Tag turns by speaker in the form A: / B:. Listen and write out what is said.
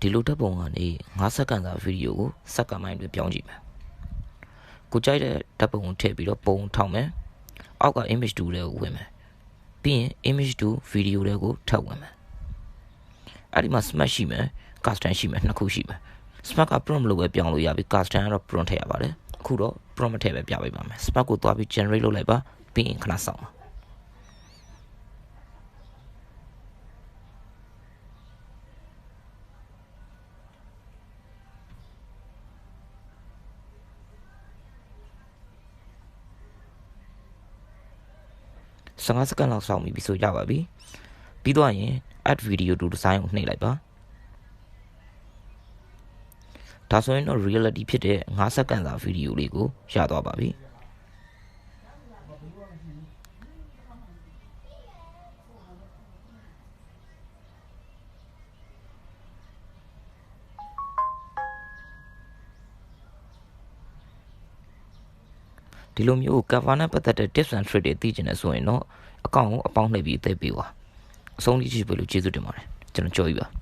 A: ဒီလိုတပ်ပုံကနေ9စက္ကန့်စာဗီဒီယိုကိုစက္ကန့်ပိုင်းတွေပြောင်းကြည့်မယ်ကိုကြိုက်တဲ့တပ်ပုံကိုထည့်ပြီးတော့ပုံထောက်မယ်အောက်က image 2တွေကိုဝင်မယ်ပြီးရင် image 2 video တွေကိုထပ်ဝင်မယ်အဲ့ဒီမှာ smart ရှိမယ် custom ရှိမယ်နှစ်ခုရှိမယ် smart က prompt လို့ပဲပြောင်းလို့ရပြီ custom ကတော့ prompt ထည့်ရပါတယ်အခုတော့ prompt မထည့်ပဲပြပေးပါမယ် smart ကိုသွားပြီး generate လုပ်လိုက်ပါပြီးရင်ခဏစောင့်ပါ15စက္ကန့်လောက်စောင့်ပြီးဆိုကြပါပြီပြီးတော့ရင် add video to design ကိုနှိပ်လိုက်ပါဒါဆိုရင်တော့ reality ဖြစ်တဲ့9စက္ကန့်စာဗီဒီယိုလေးကိုရသွားပါပြီဒီလိုမျိုး cover နဲ့ပတ်သက်တဲ့ tips and tricks တွေသိချင်တယ်ဆိုရင်တော့အကောင့်ကိုအပေါင်းနှိပ်ပြီးအသေးပေးပါအဆုံးထိကြည့်ပေးလို့ကျေးဇူးတင်ပါတယ်ကျွန်တော်ကြော်ပြီပါ